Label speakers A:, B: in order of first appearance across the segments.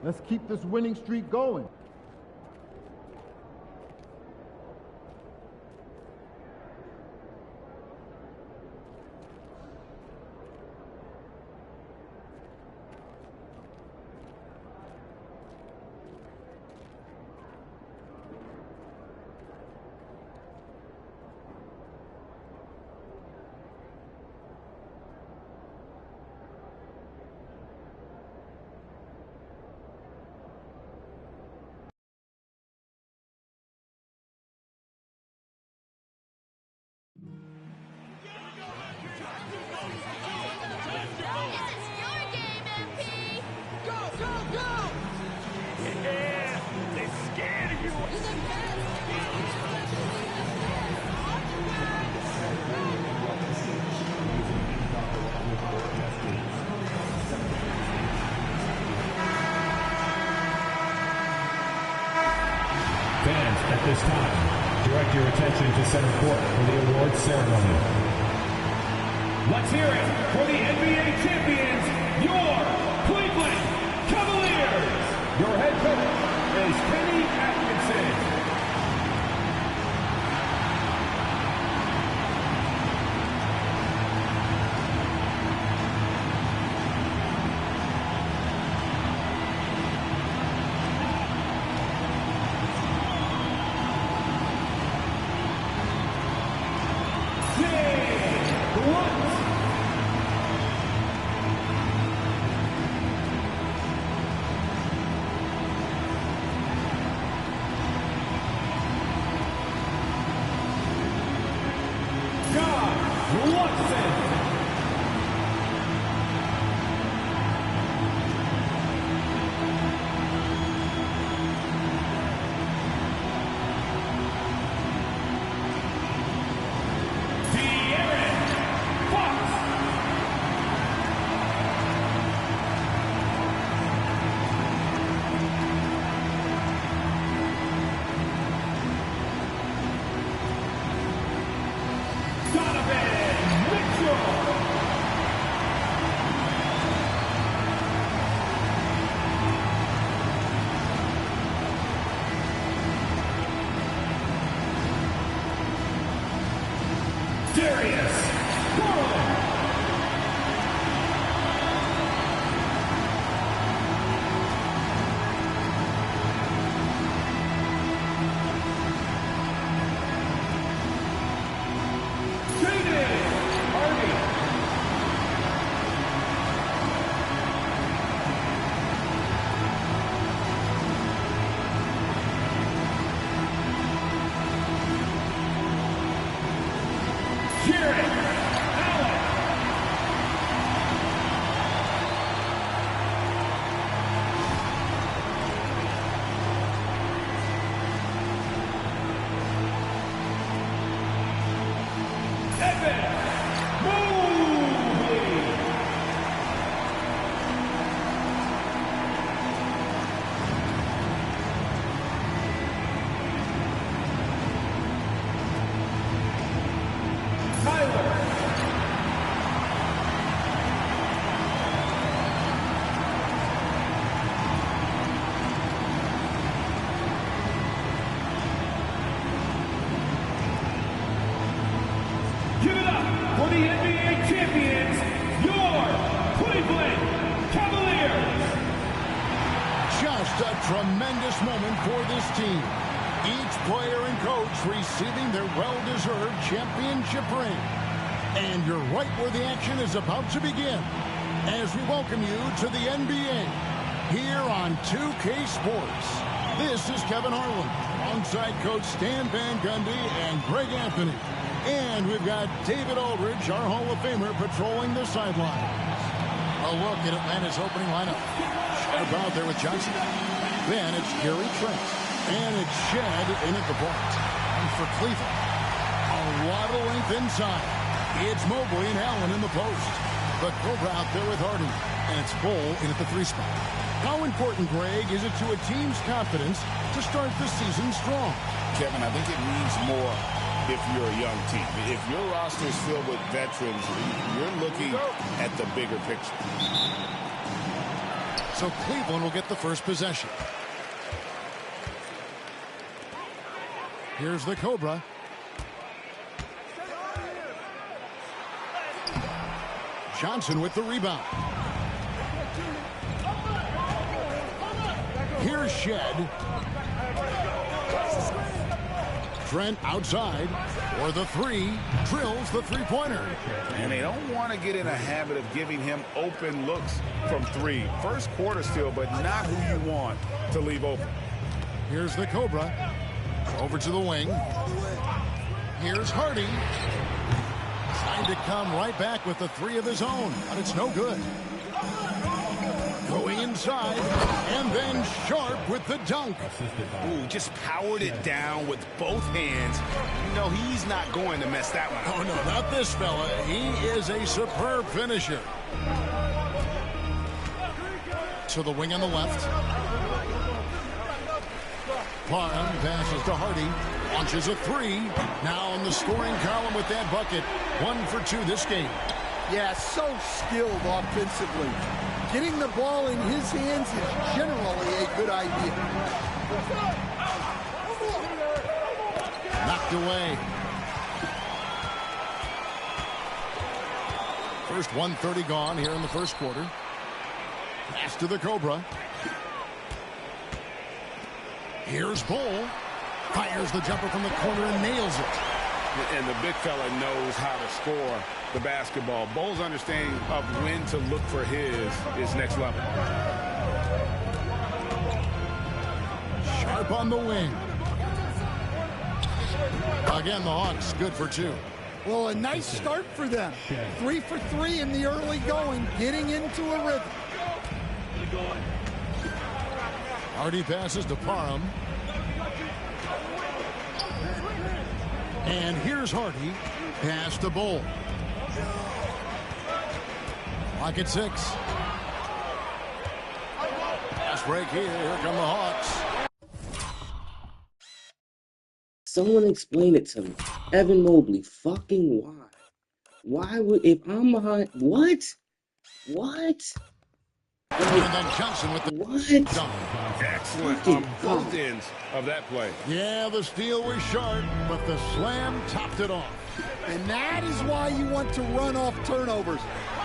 A: Let's keep this winning streak going.
B: Fans, at this time, direct your attention to center court for the awards ceremony. Let's hear it for the NBA champions, your Cleveland Cavaliers. Your head coach is Kenny Atkinson.
C: Tremendous moment for this team. Each player and coach receiving their well-deserved championship ring. And you're right where the action is about to begin as we welcome you to the NBA here on 2K Sports. This is Kevin Harlan alongside Coach Stan Van Gundy and Greg Anthony. And we've got David Aldridge, our Hall of Famer, patrolling the sidelines. A look at Atlanta's opening lineup. Sharp out there with Johnson. Then it's Gary Trent. And it's Shed in at the point. And for Cleveland, a lot of length inside. It's Mobley and Allen in the post. But Cobra out there with Harden. And it's Bull in at the 3 spot. How important, Greg, is it to a team's confidence to start the season strong?
D: Kevin, I think it means more if you're a young team. If your roster is filled with veterans, you're looking at the bigger picture.
C: So Cleveland will get the first possession. Here's the Cobra. Johnson with the rebound. Here's Shed. Trent outside for the three. Drills the three-pointer.
D: And they don't want to get in a habit of giving him open looks from three. First quarter still, but not who you want to leave open.
C: Here's the Cobra. Over to the wing. Here's Hardy. Trying to come right back with the three of his own, but it's no good. Going inside, and then Sharp with the dunk.
D: Ooh, just powered it down with both hands. You know, he's not going to mess that one up.
C: Oh, no, not this fella. He is a superb finisher. To the wing on the left. Parham passes to Hardy. Launches a three. Now in the scoring column with that bucket. 1 for 2 this game.
A: Yeah, so skilled offensively. Getting the ball in his hands is generally a good idea.
C: Knocked away. First 1:30 gone here in the first quarter. Pass to the Cobra. Here's Bull. Fires the jumper from the corner and nails it.
D: And the big fella knows how to score the basketball. Bull's understanding of when to look for his is next level.
C: Sharp on the wing. Again, the Hawks good for 2.
A: Well, a nice start for them. 3 for 3 in the early going, getting into a rhythm.
C: Hardy passes to Parham. And here's Hardy. Pass to Bull. Clock at 6. Fast break here. Here come the Hawks.
E: Someone explain it to me. Evan Mobley, fucking why? Why would, if I'm behind, what?
C: And then Johnson with the dunk.
D: Excellent on both ends of that play.
C: Yeah, the steal was sharp, but the slam topped it off.
A: And that is why you want to run off turnovers.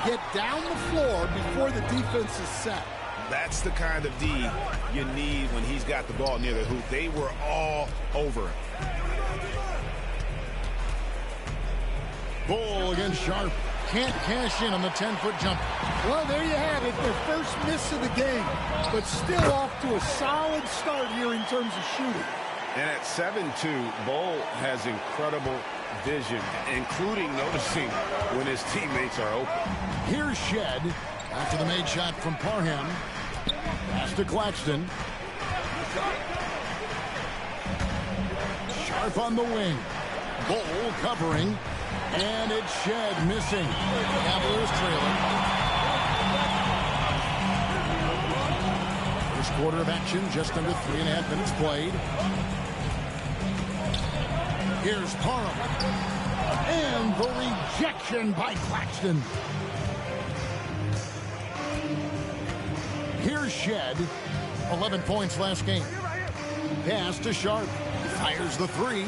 A: Get down the floor before the defense is set.
D: That's the kind of D you need when he's got the ball near the hoop. They were all over it.
C: Bull against Sharp. Can't cash in on the 10-foot jumper.
A: Well, there you have it. Their first miss of the game, but still off to a solid start here in terms of shooting.
D: And at 7-2, Bull has incredible vision, including noticing when his teammates are open.
C: Here's Shed after the made shot from Parham. Pass to Claxton. Sharp on the wing. Bull covering. And it's Shed missing. Cavaliers trailing. First quarter of action, just under 3.5 minutes played. Here's Parham. And the rejection by Claxton. Here's Shed. 11 points last game. Pass to Sharp. Fires the three.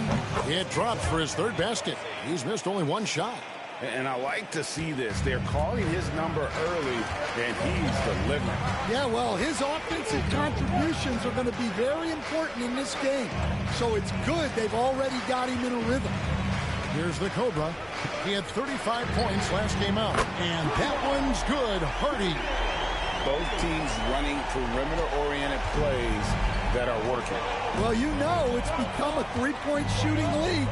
C: It drops for his third basket. He's missed only one shot.
D: And I like to see this. They're calling his number early, and he's delivering.
A: Yeah, well, his offensive contributions are going to be very important in this game. So it's good they've already got him in a rhythm.
C: Here's the Cobra. He had 35 points last game out. And that one's good. Hardy.
D: Both teams running perimeter-oriented plays that are working.
A: Well, you know it's become a three-point shooting league.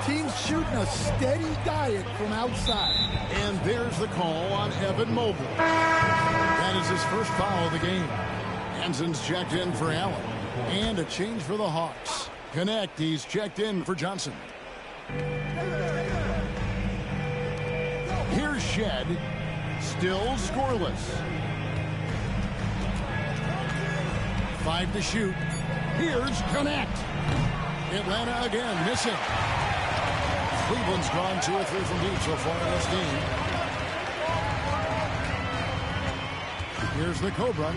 A: Teams shooting a steady diet from outside.
C: And there's the call on Evan Mobley. That is his first foul of the game. Hansen's checked in for Allen. And a change for the Hawks. Connect, he's checked in for Johnson. Here's Shed. Still scoreless. 5 to shoot. Here's Connect. Atlanta again missing. Cleveland's gone 2 or 3 from deep so far in this game. Here's the Cobra.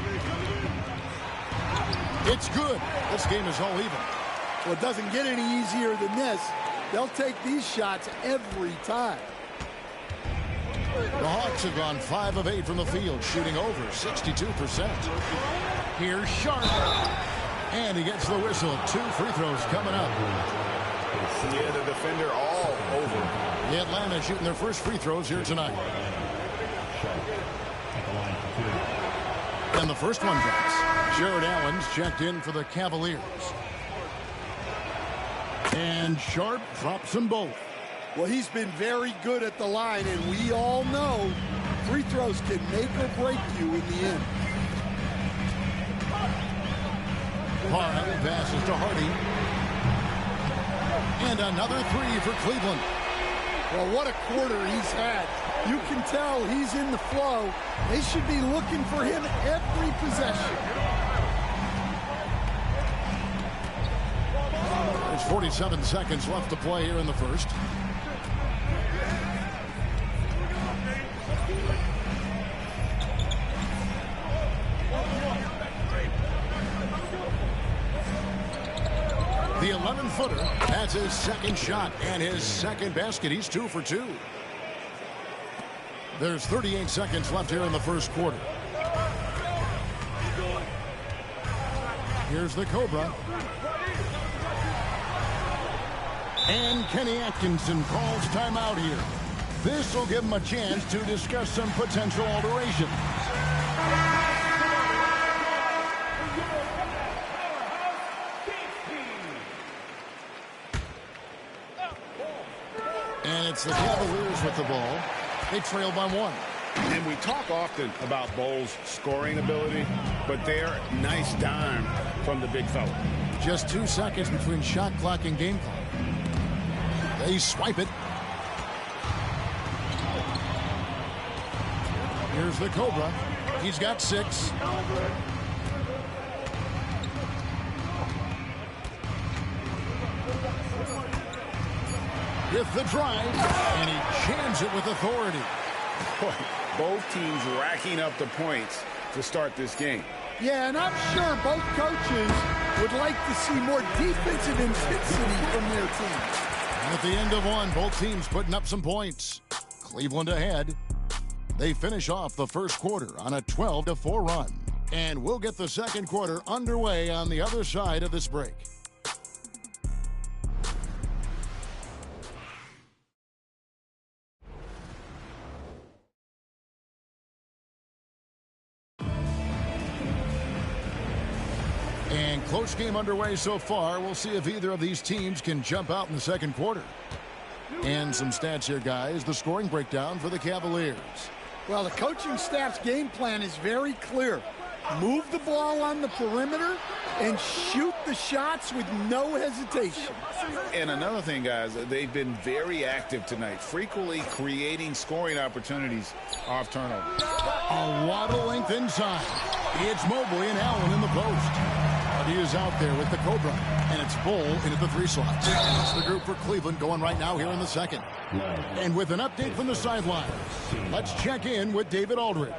C: It's good. This game is all even.
A: Well, it doesn't get any easier than this. They'll take these shots every time.
C: The Hawks have gone 5 of 8 from the field, shooting over 62%. Here's Sharp. And he gets the whistle. 2 free throws coming up.
D: Yeah, the defender all over.
C: The Atlanta shooting their first free throws here tonight. And the first one drops. Jared Allen's checked in for the Cavaliers. And Sharp drops them both.
A: Well, he's been very good at the line, and we all know free throws can make or break you in the end.
C: Parham passes to Hardy. And another 3 for Cleveland.
A: Well, what a quarter he's had. You can tell he's in the flow. They should be looking for him every possession.
C: There's 47 seconds left to play here in the first. The 11-footer has his second shot and his second basket. He's 2 for 2. There's 38 seconds left here in the first quarter. Here's the Cobra. And Kenny Atkinson calls timeout here. This will give him a chance to discuss some potential alterations. And it's the Cavaliers with the ball. They trail by 1.
D: And we talk often about Bull's scoring ability, but they're nice dime from the big fella.
C: Just 2 seconds between shot clock and game clock. They swipe it. Here's the Cobra. He's got 6. With the drive, and he jams it with authority.
D: Both teams racking up the points to start this game.
A: Yeah, and I'm sure both coaches would like to see more defensive intensity from their teams.
C: And at the end of one, both teams putting up some points. Cleveland ahead. They finish off the first quarter on a 12-4 run. And we'll get the second quarter underway on the other side of this break. And close game underway so far. We'll see if either of these teams can jump out in the second quarter. And some stats here, guys. The scoring breakdown for the Cavaliers.
A: Well, the coaching staff's game plan is very clear. Move the ball on the perimeter and shoot the shots with no hesitation.
D: And another thing, guys, they've been very active tonight, frequently creating scoring opportunities off turnovers.
C: A lot of length inside. It's Mobley and Allen in the post. But he is out there with the Cobra. And it's Bull into the 3 slots. That's the group for Cleveland going right now here in the second. And with an update from the sideline, let's check in with David Aldridge.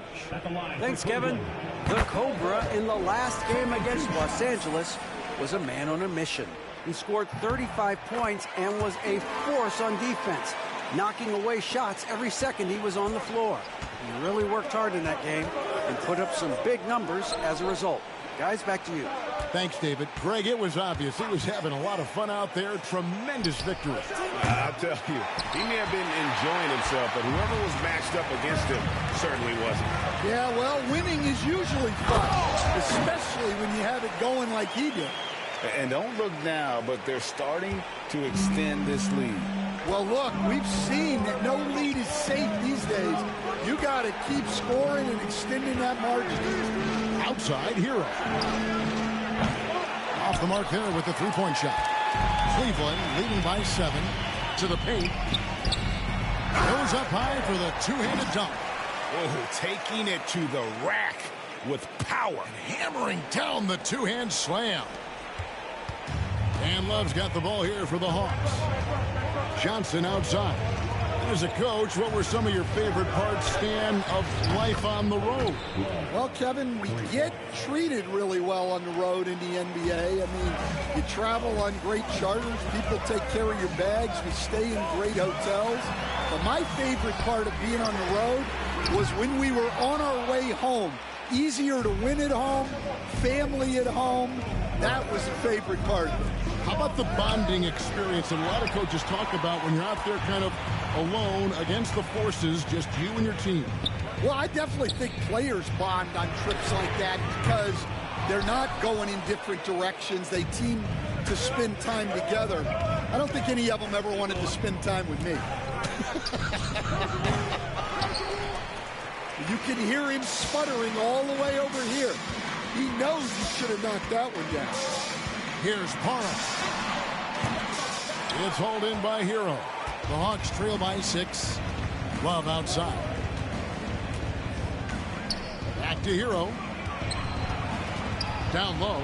F: Thanks, Kevin. The Cobra in the last game against Los Angeles was a man on a mission. He scored 35 points and was a force on defense, knocking away shots every second he was on the floor. He really worked hard in that game and put up some big numbers as a result. Guys, back to you.
C: Thanks, David. Greg, it was obvious. He was having a lot of fun out there. Tremendous victory.
D: I'll tell you, he may have been enjoying himself, but whoever was matched up against him certainly wasn't.
A: Yeah, well, winning is usually fun, especially when you have it going like he did.
D: And don't look now, but they're starting to extend this lead.
A: Well, look, we've seen that no lead is safe these days. You got to keep scoring and extending that margin.
C: Outside Hero. Off the mark there with the three-point shot. Cleveland leading by 7 to the paint. Goes up high for the two-handed dunk.
D: Oh, taking it to the rack with power.
C: And hammering down the two-hand slam. And Love's got the ball here for the Hawks. Johnson outside. As a coach, what were some of your favorite parts, Stan, of life on the road?
A: Well, Kevin, we get treated really well on the road in the NBA. I mean, you travel on great charters. People take care of your bags. We stay in great hotels. But my favorite part of being on the road was when we were on our way home. Easier to win at home, family at home. That was the favorite part of it.
C: How about the bonding experience that a lot of coaches talk about when you're out there kind of alone against the forces, just you and your team?
A: Well, I definitely think players bond on trips like that because they're not going in different directions. They team to spend time together. I don't think any of them ever wanted to spend time with me. You can hear him sputtering all the way over here. He knows he should have knocked that one down.
C: Here's Parham. It's hauled in by Hero. The Hawks trail by 6. Love outside. Back to Hero. Down low.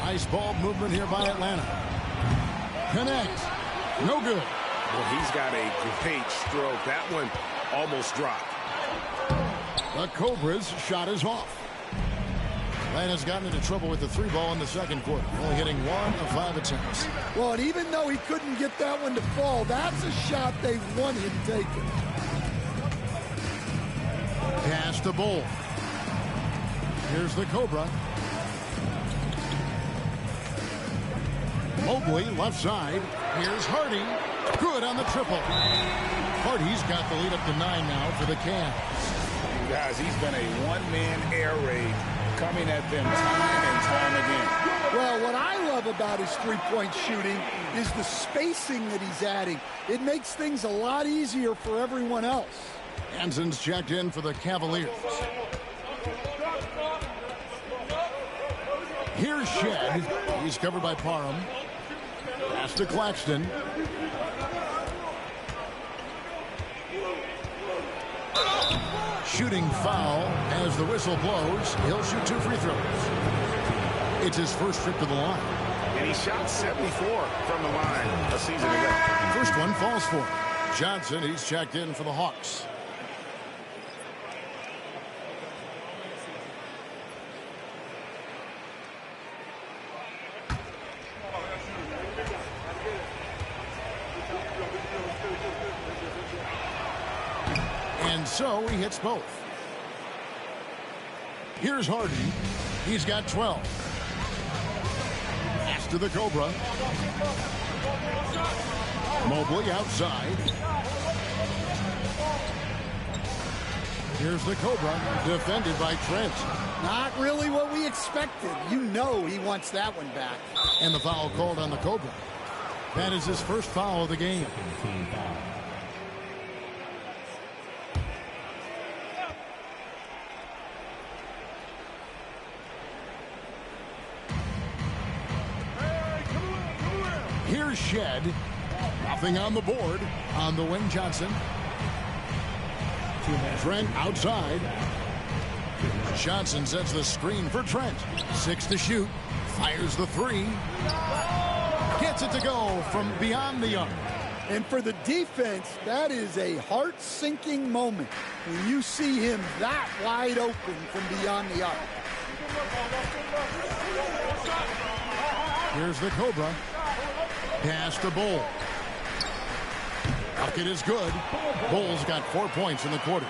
C: Nice ball movement here by Atlanta. Connect. No good.
G: Well, he's got a great stroke. That one almost dropped.
C: The Cobras shot is off. Atlanta's gotten into trouble with the 3-ball in the second quarter, only hitting 1 of 5 attempts.
A: Well, and even though he couldn't get that one to fall, that's a shot they want him taking.
C: Pass to Bull. Here's the Cobra. Mobley left side. Here's Hardy. Good on the triple. Hardy's got the lead up to 9 now for the Cavs.
D: Guys, he's been a one-man air raid coming at them time and time again.
A: Well, what I love about his three-point shooting is the spacing that he's adding. It makes things a lot easier for everyone else.
C: Hanson's checked in for the Cavaliers. Here's Shed. He's covered by Parham. Pass to Claxton. Shooting foul as the whistle blows. He'll shoot 2 free throws. It's his first trip to the line.
D: And he shot 74 from the line a season ago.
C: First one falls for him. Johnson, he's checked in for the Hawks. And so he hits both. Here's Hardy. He's got 12. Pass to the Cobra. Mobley outside. Here's the Cobra, defended by Trent.
A: Not really what we expected. You know he wants that one back.
C: And the foul called on the Cobra. That is his first foul of the game. Here's Shed. Nothing on the board on the wing. Johnson. Trent outside. Johnson sets the screen for Trent. 6 to shoot. Fires the 3. Gets it to go from beyond the arc.
A: And for the defense, that is a heart-sinking moment when you see him that wide open from beyond the arc.
C: Here's the Cobra. Pass to Bull. Bucket is good. Bull's got 4 points in the quarter.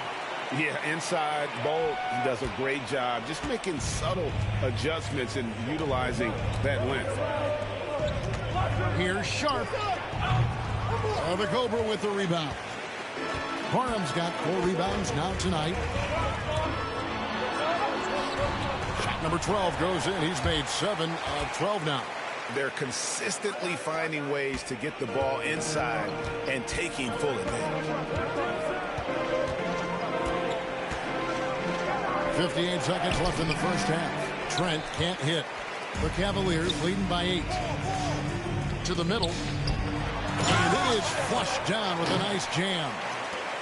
D: Yeah, inside Bull, he does a great job just making subtle adjustments and utilizing that length.
C: Here's Sharp. The Cobra with the rebound. Parham's got 4 rebounds now tonight. Shot number 12 goes in. He's made 7 of 12 now.
D: They're consistently finding ways to get the ball inside and taking full advantage.
C: 58 seconds left in the first half. Trent can't hit. The Cavaliers leading by 8. To the middle. And it is flushed down with a nice jam.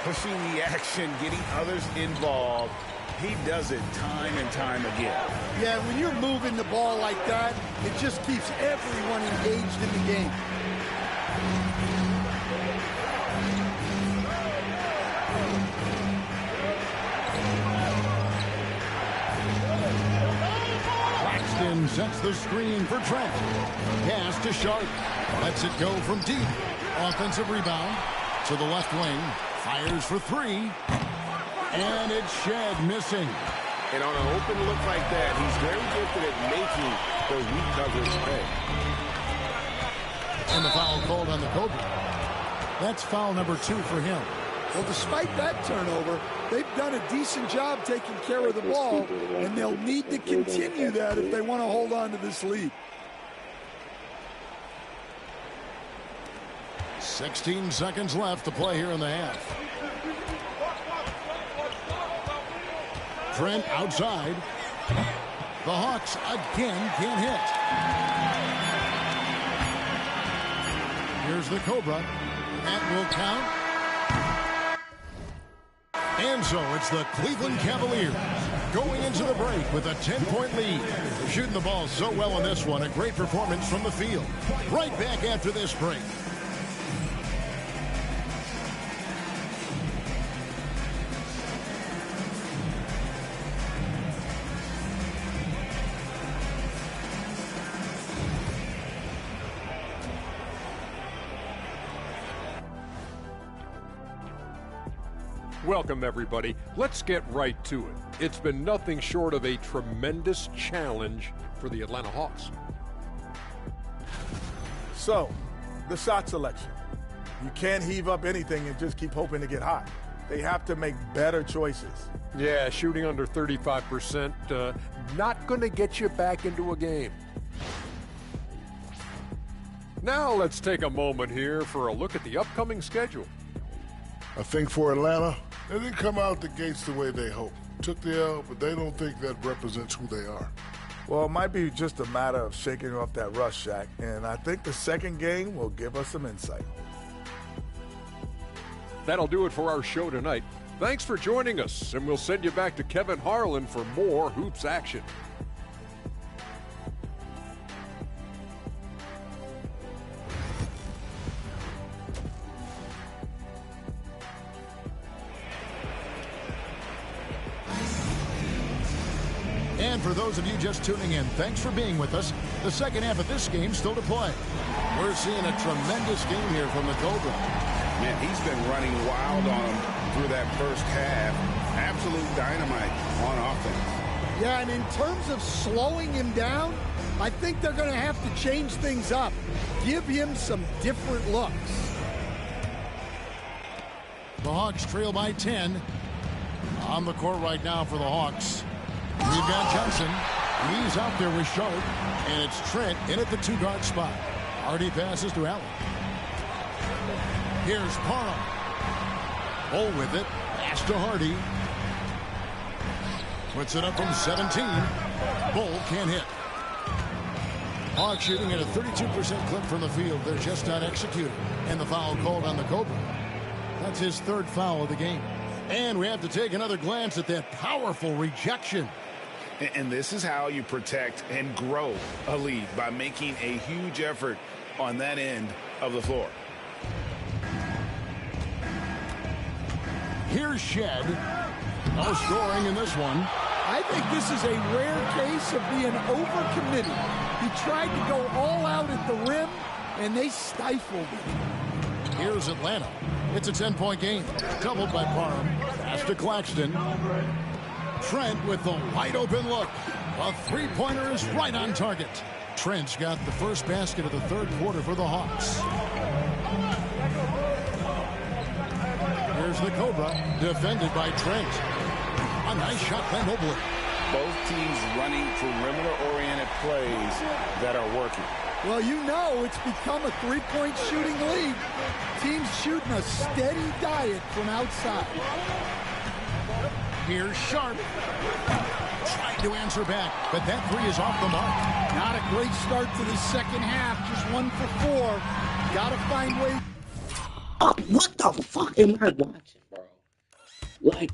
D: Pushing the action, getting others involved. He does it time and time again.
A: Yeah, when you're moving the ball like that, it just keeps everyone engaged in the game.
C: Young sets the screen for Trent. Pass to Sharp. Lets it go from deep. Offensive rebound to the left wing. Fires for three. And it's Shed missing.
G: And on an open look like that, he's very gifted at making those weak coverage pay.
C: And the foul called on the Cobra. That's foul number 2 for him.
A: Well, despite that turnover, they've done a decent job taking care of the ball, and they'll need to continue that if they want to hold on to this lead.
C: 16 seconds left to play here in the half. Trent outside. The Hawks again can't hit. Here's the Cobra. That will count. And so it's the Cleveland Cavaliers going into the break with a 10-point lead. They're shooting the ball so well in this one. A great performance from the field. Right back after this break.
H: Welcome, everybody. Let's get right to it. It's been nothing short of a tremendous challenge for the Atlanta Hawks.
I: So, the shot selection. You can't heave up anything and just keep hoping to get hot. They have to make better choices.
H: Yeah, shooting under 35%, not going to get you back into a game. Now let's take a moment here for a look at the upcoming schedule.
J: I think for Atlanta, they didn't come out the gates the way they hoped. Took the L, but they don't think that represents who they are.
I: Well, it might be just a matter of shaking off that rust, Shaq, and I think the second game will give us some insight.
H: That'll do it for our show tonight. Thanks for joining us, and we'll send you back to Kevin Harlan for more Hoops action.
C: And for those of you just tuning in, thanks for being with us. The second half of this game still to play. We're seeing a tremendous game here from the Cobra.
D: Man, he's been running wild on him through that first half. Absolute dynamite on offense.
A: Yeah, and in terms of slowing him down, I think they're going to have to change things up. Give him some different looks.
C: The Hawks trail by 10. On the court right now for the Hawks. We've got Johnson. He's out there with Sharp. And it's Trent in at the 2-guard spot. Hardy passes to Allen. Here's Parham. Bull with it. Pass to Hardy. Puts it up from 17. Bull can't hit. Hawks shooting at a 32% clip from the field. They're just not executed. And the foul called on the Cobra. That's his third foul of the game. And we have to take another glance at that powerful rejection.
D: And this is how you protect and grow a lead, by making a huge effort on that end of the floor.
C: Here's Shed. No scoring in this one.
A: I think this is a rare case of being overcommitted. He tried to go all out at the rim, and they stifled him.
C: Here's Atlanta. It's a 10-point game. Doubled by Parham. Pass to Claxton. Trent with the wide-open look. A three-pointer is right on target. Trent's got the first basket of the third quarter for the Hawks. Here's the Cobra, defended by Trent. A nice shot by Mobley.
D: Both teams running perimeter-oriented plays that are working.
A: Well, you know it's become a three-point shooting league. Teams shooting a steady diet from outside.
C: Here's Sharp. Trying to answer back, but that three is off the mark.
A: Not a great start to the second half. Just 1 for 4. Gotta find ways.
E: Oh, what the fuck am I watching, bro? Like,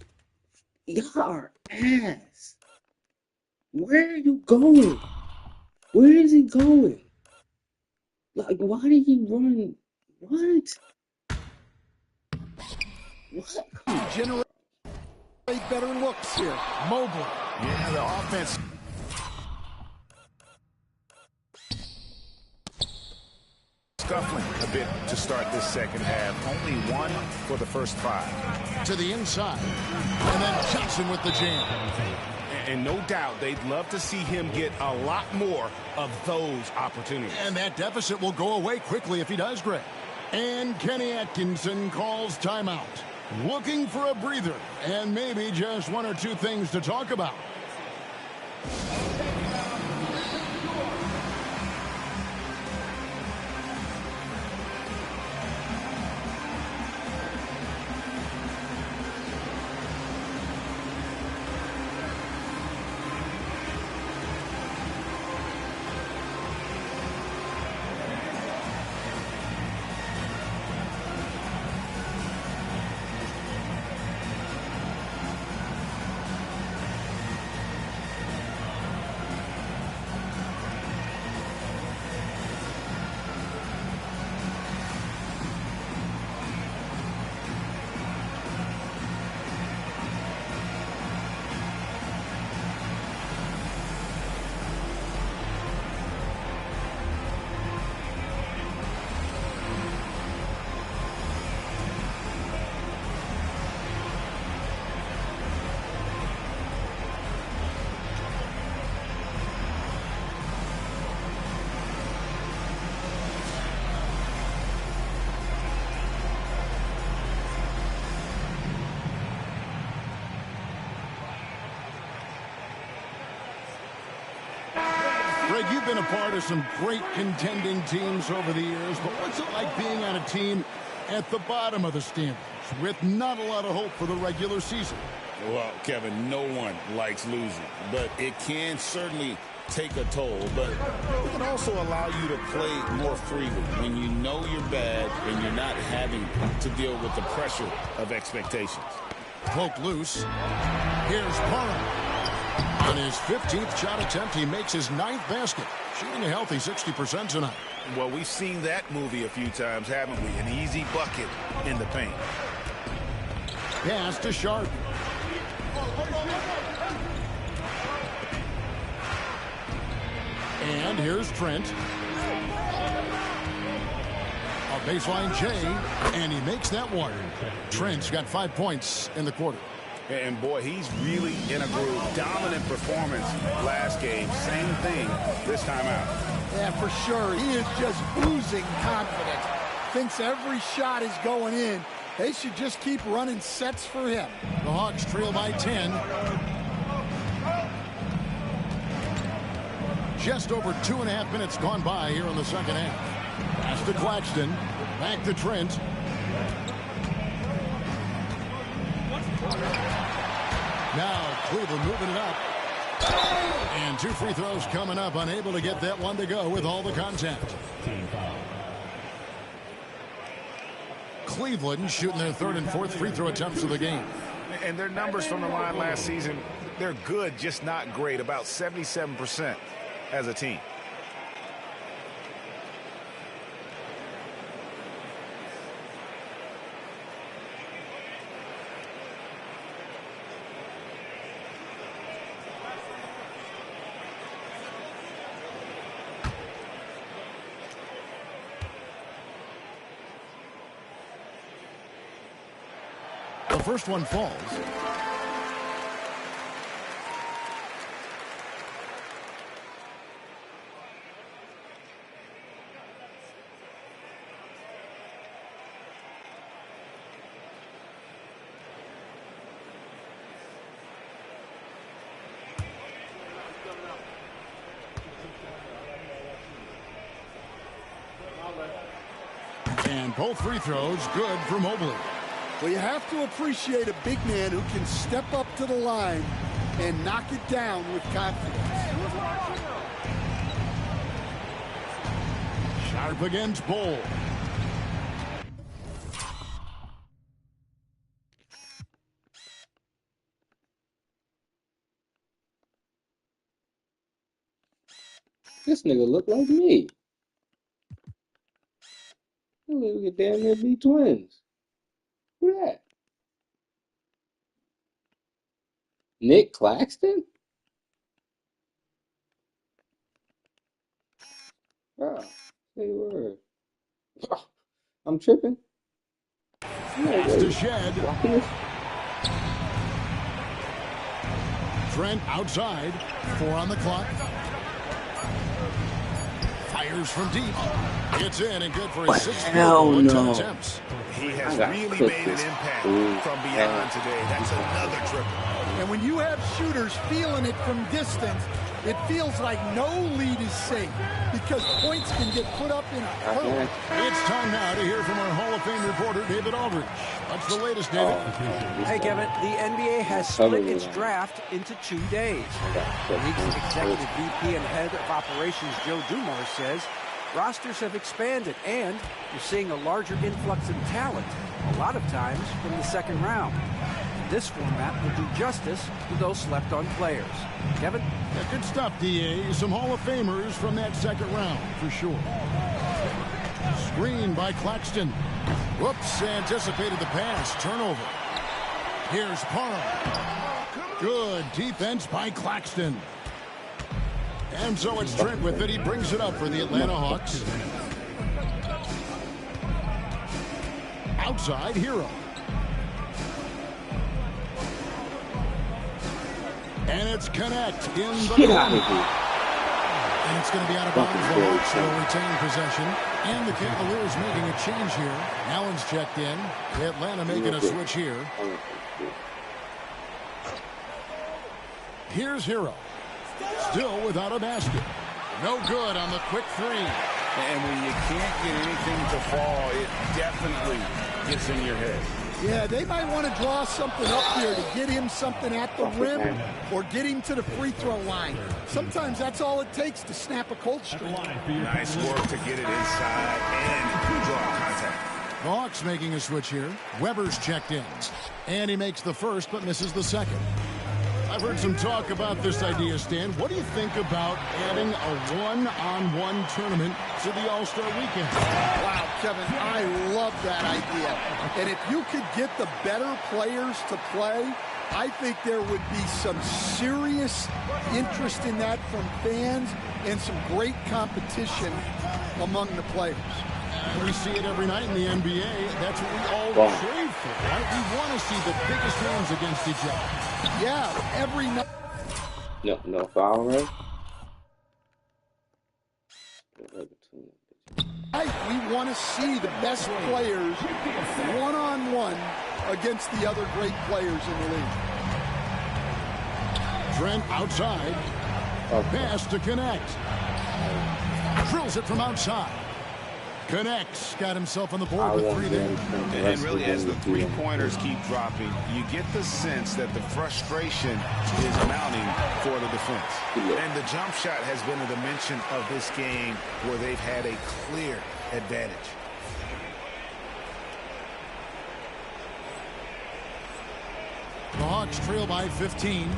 E: y'all are ass. Where are you going? Where is he going? Like, why did he run? What? What?
A: Generate better looks here.
C: Mobley.
D: Yeah, the offense. scuffling a bit to start this second half. Only one for the first 5.
C: To the inside. And then Johnson with the jam.
G: And no doubt they'd love to see him get a lot more of those opportunities.
C: And that deficit will go away quickly if he does, Greg. And Kenny Atkinson calls timeout. Looking for a breather and maybe just 1 or 2 things to talk about. Greg, you've been a part of some great contending teams over the years, but what's it like being on a team at the bottom of the standings with not a lot of hope for the regular season?
G: Well, Kevin, no one likes losing, but it can certainly take a toll. But it can also allow you to play more freely when you know you're bad and you're not having to deal with the pressure of expectations.
C: Poke loose. Here's Parham. On his 15th shot attempt, he makes his 9th basket, shooting a healthy 60% tonight.
D: Well, we've seen that movie a few times, haven't we? An easy bucket in the paint.
C: Pass to Sharp. And here's Trent. A baseline J, and he makes that one. Trent's got 5 points in the quarter.
D: And boy, he's really in a groove. Dominant performance last game. Same thing this time out.
A: Yeah, for sure. He is just oozing confidence. Thinks every shot is going in. They should just keep running sets for him.
C: The Hawks trail by 10. Just over 2.5 minutes gone by here in the second half. Pass to Claxton. Back to Trent. Now Cleveland moving it up. And 2 free throws coming up. Unable to get that one to go with all the contact. Cleveland shooting their 3rd and 4th free throw attempts of the game.
D: And their numbers from the line last season, they're good, just not great. About 77% as a team.
C: The first one falls. And both free throws good for Mobley.
A: Well, you have to appreciate a big man who can step up to the line and knock it down with confidence.
C: Sharp against Bull.
E: This nigga look like me. We could damn near be twins. Who that? Nick Claxton? Oh, say word. I'm tripping.
C: Pass to Shed. Trent outside. 4 on the clock. Fires from deep. Gets in and good for his 6th
E: Hell
C: field goal
E: no.
C: with 10 attempts.
D: He has really made an impact from beyond today. That's another triple.
A: And when you have shooters feeling it from distance, it feels like no lead is safe because points can get put up in a hurry.
C: It's time now to hear from our Hall of Fame reporter, David Aldridge. What's the latest, David?
F: Hey, Kevin, the NBA has split its draft into 2 days. The league's executive VP and head of operations, Joe Dumars, says rosters have expanded and you're seeing a larger influx in talent, a lot of times from the second round. This format will do justice to those slept-on players. Kevin?
C: Yeah, good stuff, D.A. Some Hall of Famers from that second round, for sure. Screen by Claxton. Whoops, anticipated the pass. Turnover. Here's Parham. Good defense by Claxton. And so it's Trent with it. He brings it up for the Atlanta Hawks. Outside, Hero. And it's Connect in the
E: Get out of here.
C: And it's going to be out of bounds. The Hawks will retain possession. And the Cavaliers making a change here. Allen's checked in. Atlanta making a switch here. Here's Hero. Still without a basket. No good on the quick 3.
D: And when you can't get anything to fall, it definitely gets in your head.
A: Yeah, they might want to draw something up here to get him something at the rim or get him to the free throw line. Sometimes that's all it takes to snap a cold streak.
D: Nice work to get it inside and draw contact.
C: The Hawks making a switch here. Weber's checked in. And he makes the first but misses the second. I've heard some talk about this idea, Stan. What do you think about adding a one-on-one tournament to the All-Star weekend?
A: Wow, Kevin, I love that idea. And if you could get the better players to play, I think there would be some serious interest in that from fans and some great competition among the players.
C: We see it every night in the NBA. That's what we all trade for, right? We want to see the biggest names against each other.
A: Yeah, every night.
E: No foul, right?
A: We want to see the best players one-on-one against the other great players in the league.
C: Trent outside. Pass to Connect. Drills it from outside. Connects. Got himself on the board with 3 there.
D: And really, as the three-pointers keep dropping, you get the sense that the frustration is mounting for the defense. And the jump shot has been a dimension of this game where they've had a clear advantage.
C: The Hawks trail by 15.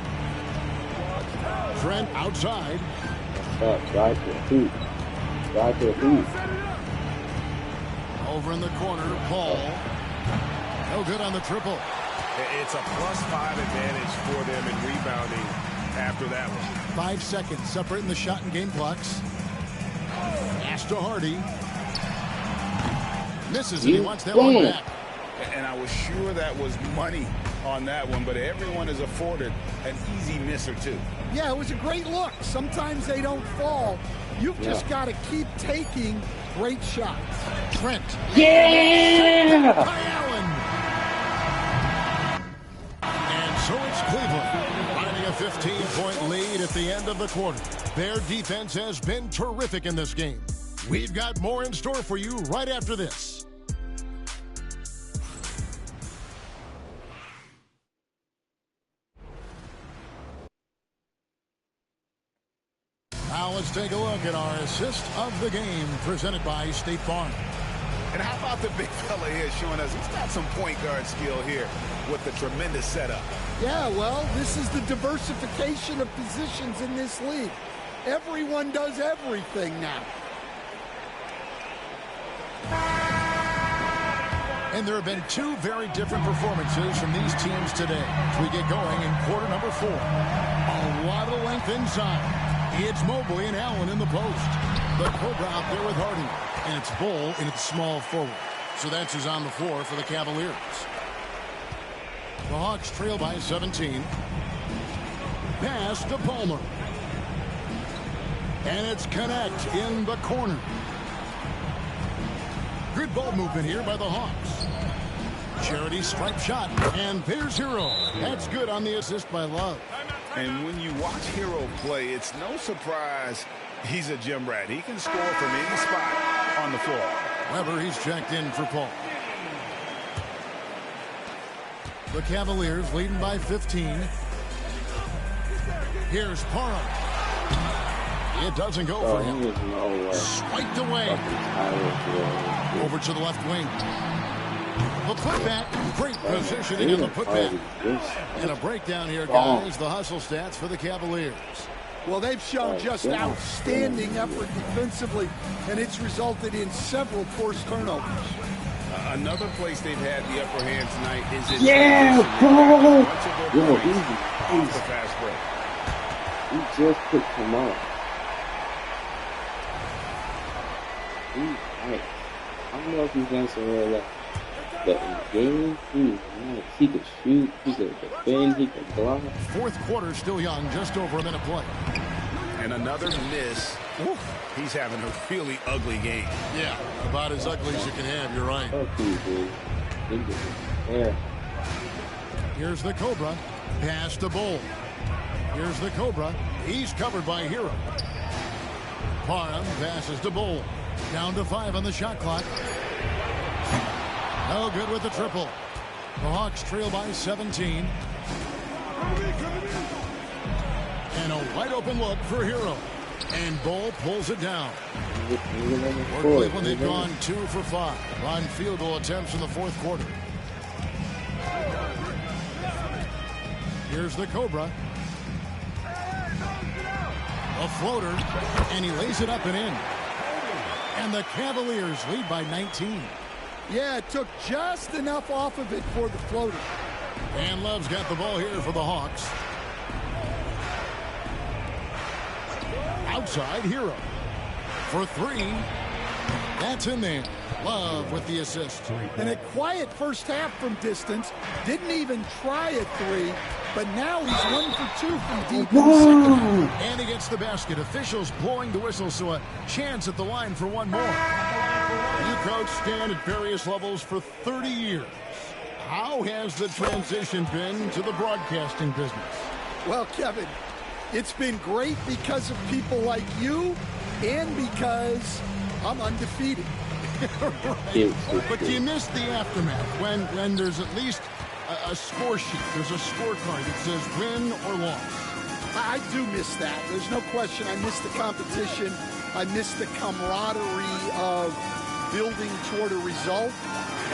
C: Trent outside.
E: Drive to the hoop. Drive to the hoop.
C: Over in the corner, Paul. No good on the triple.
D: It's a +5 advantage for them in rebounding after that one.
C: 5 seconds separating the shot and game clocks. Pass to Hardy. Misses and he wants that one back.
D: And I was sure that was money on that one, but everyone is afforded an easy miss or two.
A: Yeah, it was a great look. Sometimes they don't fall. You've just got to keep taking great shots.
C: Trent.
E: Yeah!
C: By Allen. And so it's Cleveland finding a 15-point lead at the end of the quarter. Their defense has been terrific in this game. We've got more in store for you right after this. Now let's take a look at our assist of the game presented by State Farm.
D: And how about the big fella here showing us he's got some point guard skill here with the tremendous setup.
A: Yeah, well, this is the diversification of positions in this league. Everyone does everything now.
C: And there have been 2 very different performances from these teams today as we get going in quarter number 4. A lot of length inside. It's Mobley and Allen in the post. The Cobra out there with Hardy. And it's Bull in its small forward. So that's who's on the floor for the Cavaliers. The Hawks trail by 17. Pass to Palmer. And it's Connect in the corner. Good ball movement here by the Hawks. Charity stripe shot. And there's Hero. That's good on the assist by Love.
D: And when you watch Hero play, it's no surprise he's a gym rat. He can score from any spot on the floor.
C: Weber, he's checked in for Paul. The Cavaliers leading by 15. Here's Parham. It doesn't go for him. Swiped away. Over to the left wing. The putback. Great positioning in the putback. And a breakdown here, guys. The hustle stats for the Cavaliers.
A: Well, they've shown just outstanding effort defensively, and it's resulted in several forced turnovers.
D: Another place they've had the upper hand tonight is in
E: bro.
D: Yo, off the fast break.
E: He just picked him up. I don't know if he's done somewhere like that in the game. He could shoot, he could defend, he could block.
C: Fourth quarter still young, just over a minute play.
D: And another miss. Oof, he's having a really ugly game.
C: Yeah, about as ugly as you can have, you're right. Here's the Cobra. Pass to Bull. Here's the Cobra. He's covered by Hero. Parham passes to Bull. Down to 5 on the shot clock. No good with the triple. The Hawks trail by 17. And a wide open look for Hero. And Bull pulls it down. For Cleveland, they've gone 2 for 5 on field goal attempts in the fourth quarter. Here's the Cobra. A floater, and he lays it up and in. And the Cavaliers lead by 19.
A: Yeah, it took just enough off of it for the floater.
C: And Love's got the ball here for the Hawks. Outside, Hero. For 3. That's in there. Love with the assist.
A: And a quiet first half from distance. Didn't even try a 3. But now he's 1 for 2 from deep in the second.
C: And he gets the basket. Officials blowing the whistle, so a chance at the line for one more. You coach Stan at various levels for 30 years. How has the transition been to the broadcasting business?
A: Well, Kevin, it's been great because of people like you and because I'm undefeated.
C: Right. But do you miss the aftermath when there's at least a score sheet? There's a scorecard that says win or loss.
A: I do miss that. There's no question. I miss the competition. I miss the camaraderie of building toward a result.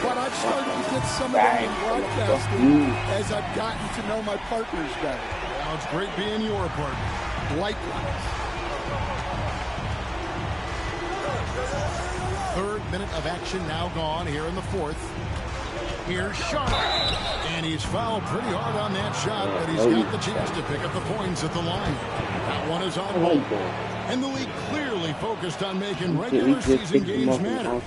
A: But I've started to get some of that in broadcasting as I've gotten to know my partners better.
C: Well, it's great being your partner.
A: Likewise.
C: Third minute of action now gone here in the fourth. Here's Sharp. And he's fouled pretty hard on that shot, but he's got the chance to pick up the points at the line. That one is on hold. And the league clearly focused on making regular season games matter.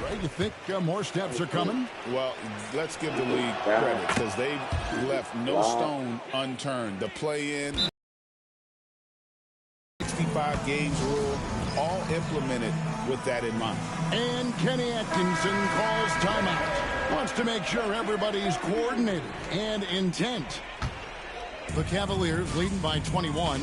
C: Right, you think more steps are coming?
G: Well, let's give the league credit because they've left no stone unturned. The play-in, 65 games rule, all implemented with that in mind.
C: And Kenny Atkinson calls timeout. Wants to make sure everybody's coordinated and intent. The Cavaliers leading by 21.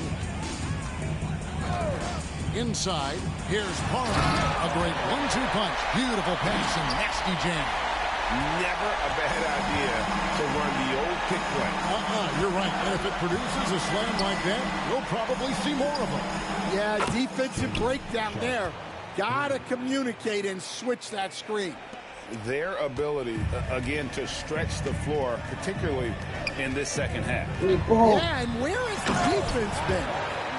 C: Inside, here's Parham. A great 1-2 punch. Beautiful pass and nasty jam.
D: Never a bad idea to run the old pick play.
C: You're right. And if it produces a slam like that, we'll probably see more of them.
A: Yeah, defensive breakdown there. Gotta communicate and switch that screen.
D: Their ability, again, to stretch the floor, particularly in this second half.
A: Yeah, and where has the defense been?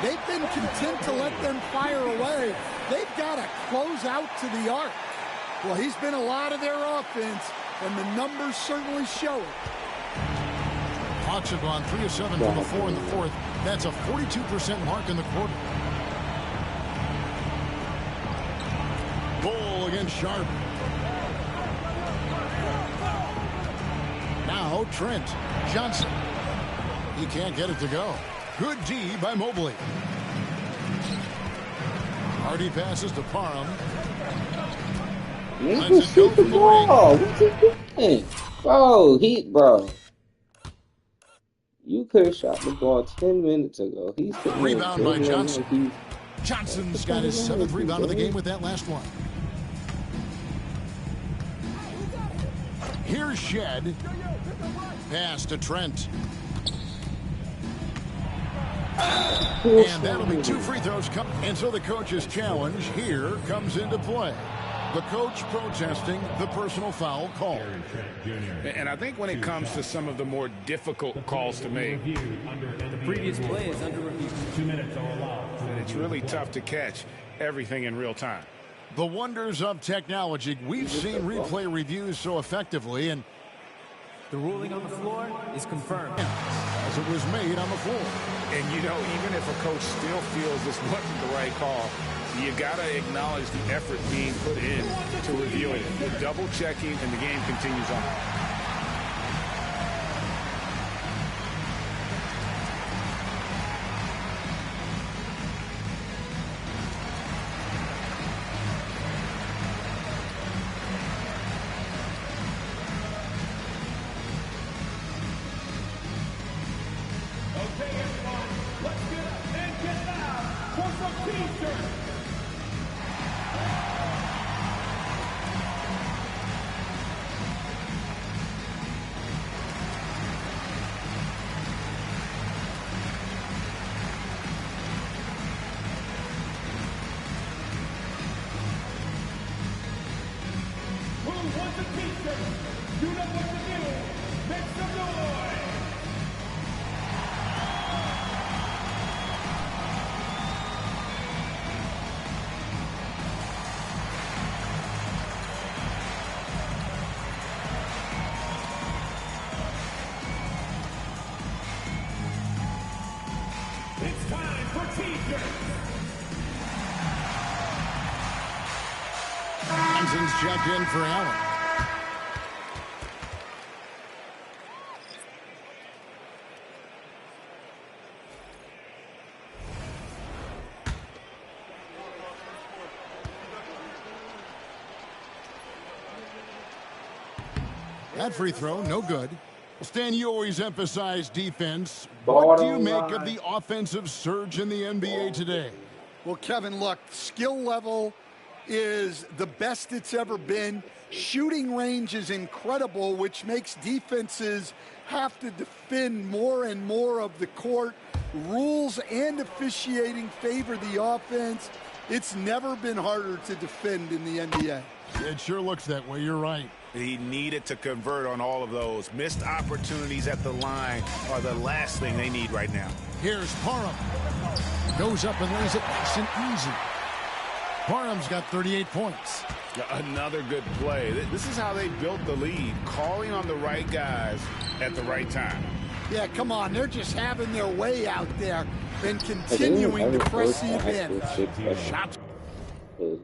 A: They've been content to let them fire away. They've got to close out to the arc. Well, he's been a lot of their offense, and the numbers certainly show it.
C: Hawks have gone 3 of 7 from the 4 in the fourth. That's a 42% mark in the quarter. Bull Sharp. Now Trent. Johnson. He can't get it to go. Good D by Mobley. Hardy passes to Parham.
E: Man, just shoot the ball. What's he doing? Bro, bro. You could have shot the ball 10 minutes ago. He's
C: rebound by Johnson. Johnson's got his 7th rebound of the game with that last one. Here's Shed. Pass to Trent. And that'll be 2 free throws. And so the coach's challenge here comes into play. The coach protesting the personal foul call.
D: And I think when it comes to some of the more difficult calls to make,
F: The previous play is under review.
B: 2 minutes are allowed.
D: it's really tough to catch everything in real time.
C: The wonders of technology. We've seen replay reviews so effectively, and
F: The ruling on the floor is confirmed.
C: as it was made on the floor.
D: And, you know, even if a coach still feels this wasn't the right call, you got to acknowledge the effort being put in to review it. You're double checking, and the game continues on.
B: It's time for T-shirts.
C: Johnson's checked in for Allen. That free throw, no good. Stan, you always emphasize defense. What do you make of the offensive surge in the NBA today?
A: Well, Kevin, look, skill level is the best it's ever been. Shooting range is incredible, which makes defenses have to defend more and more of the court. Rules and officiating favor the offense. It's never been harder to defend in the NBA.
C: It sure looks that way. You're right.
D: He needed to convert on all of those. Missed opportunities at the line are the last thing they need right now.
C: Here's Parham. Goes up and lays it nice and easy. Parham's got 38 points.
D: Another good play. This is how they built the lead, calling on the right guys at the right time.
A: Yeah, come on. They're just having their way out there and continuing to press the advantage.
D: Shots.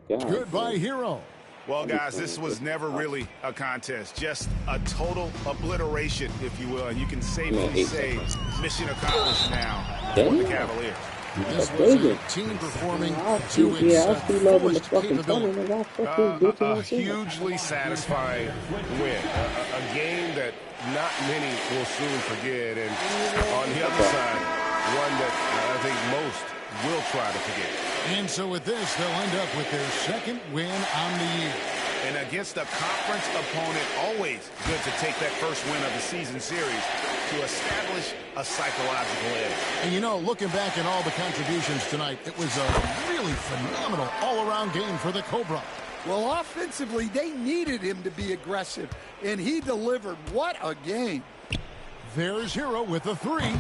C: Goodbye, Hero.
D: Well, guys, this was never really a contest, just a total obliteration, if you will. And you can safely say mission accomplished now for the Cavaliers.
C: This was a team performing to its fullest capability.
D: A hugely satisfying win. A game that not many will soon forget. And on the other side, one that I think most will try to forget.
C: And so with this, they'll end up with their second win on the year.
D: And against a conference opponent, always good to take that first win of the season series to establish a psychological edge.
C: And you know, looking back at all the contributions tonight, it was a really phenomenal all-around game for the Cobra.
A: Well, offensively, they needed him to be aggressive, and he delivered. What a game.
C: There's Hero with the three.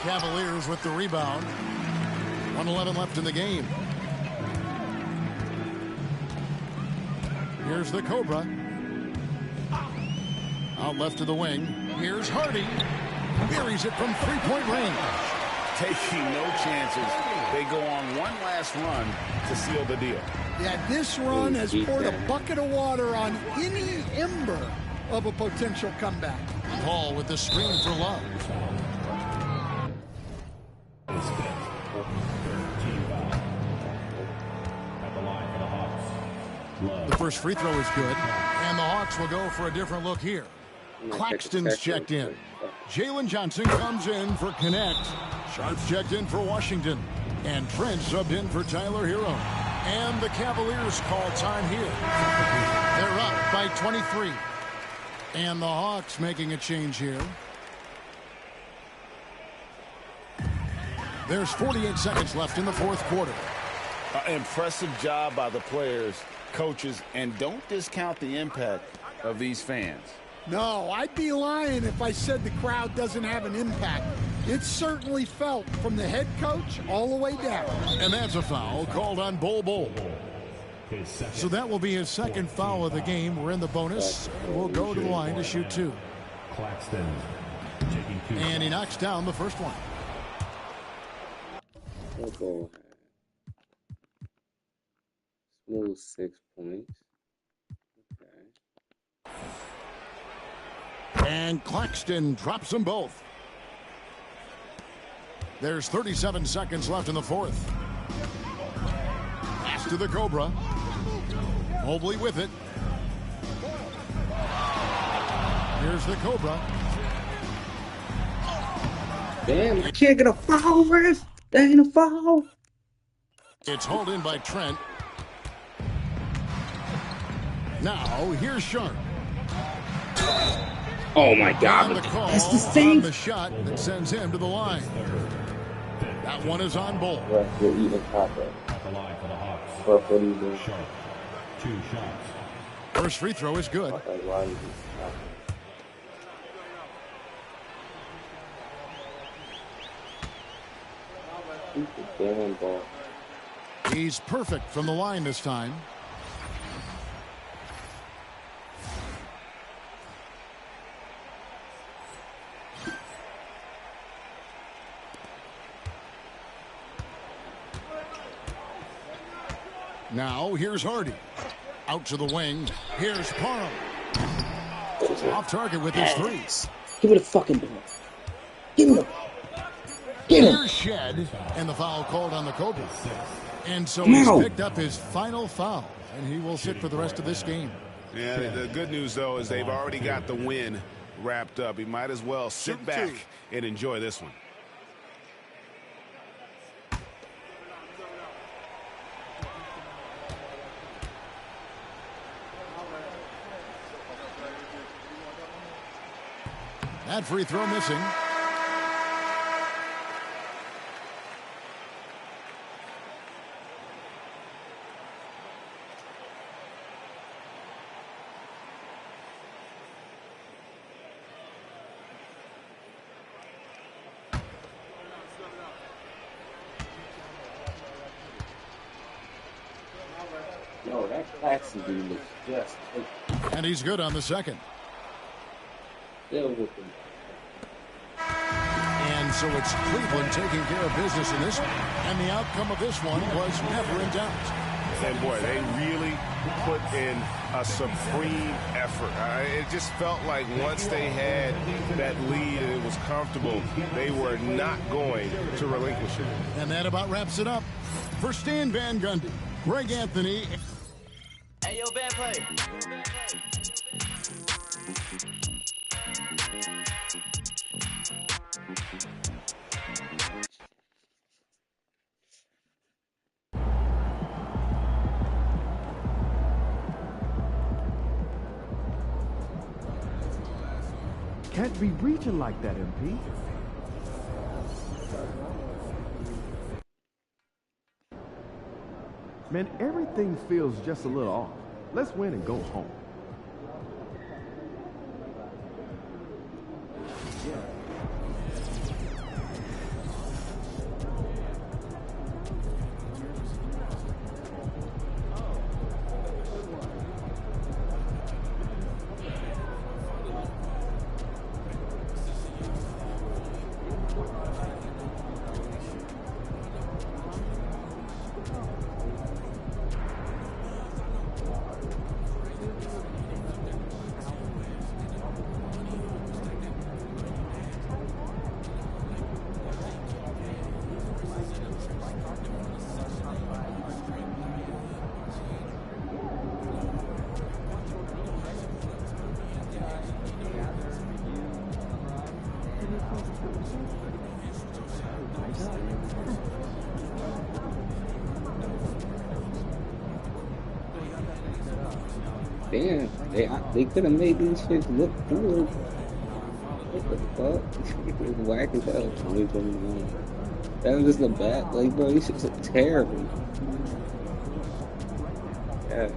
C: Cavaliers with the rebound. 1:11 left in the game. Here's the Cobra. Out left to the wing. Here's Hardy. Buries it from three-point range.
D: Taking no chances They go on one last run to seal the deal.
A: Yeah, this run has poured a bucket of water on any ember of a potential comeback.
C: Paul with the screen for Love. The first free throw is good, and the Hawks will go for a different look here. Claxton's checked in. Jalen Johnson comes in for Connect. Sharp's checked in for Washington. And Trent subbed in for Tyler Hero. And the Cavaliers call time here. They're up by 23. And the Hawks making a change here. There's 48 seconds left in the fourth quarter.
D: Impressive job by the players, coaches, and don't discount the impact of these fans.
A: No, I'd be lying if I said the crowd doesn't have an impact. It's certainly felt from the head coach all the way down.
C: And that's a foul called on Bol Bol. So that will be his second foul of the game. We're in the bonus. We'll go to the line to shoot two.
B: Claxton taking two.
C: And he knocks down the first one.
E: Smooth 6 points. Okay.
C: And Claxton drops them both. There's 37 seconds left in the fourth. Pass to the Cobra. Mobley with it. Here's the Cobra.
E: Damn, I can't get a foul, ref. That ain't a foul.
C: It's hauled in by Trent. Now, here's Sharp.
E: Oh my God.
C: And the call
E: That's the same.
C: on the shot that sends him to the line. That one is on Bol.
E: You're even copper.
B: At the line for the Hawks.
E: What are you doing?
B: Sharp. 2 shots.
C: First free throw is good. He's perfect from the line this time. Now, here's Hardy. Out to the wing. Here's Parham. Off target with his threes.
E: Give me the fucking ball. Give me the ball. Get him.
C: Here's Shed. And the foul called on the Cobra. And so he's picked up his final foul. And he will sit for the rest of this game.
D: Yeah, the good news, though, is they've already got the win wrapped up. He might as well sit back and enjoy this one.
C: That free throw missing.
E: No, that Claxton dude looks just.
C: And he's good on the second.
E: Still with him.
C: And so it's Cleveland taking care of business in this one. And the outcome of this one was never in doubt.
D: And boy, they really put in a supreme effort. It just felt like once they had that lead and it was comfortable, they were not going to relinquish it.
C: And that about wraps it up. For Stan Van Gundy, Greg Anthony.
K: Hey, yo, bad play.
L: Can't be reaching like that, MP. Man, everything feels just a little off. Let's win and go home.
E: Damn, they could have made these shits look good. What the fuck? It's whack as hell. 2021. That was just a bad, like, bro, these shits are terrible. Yeah.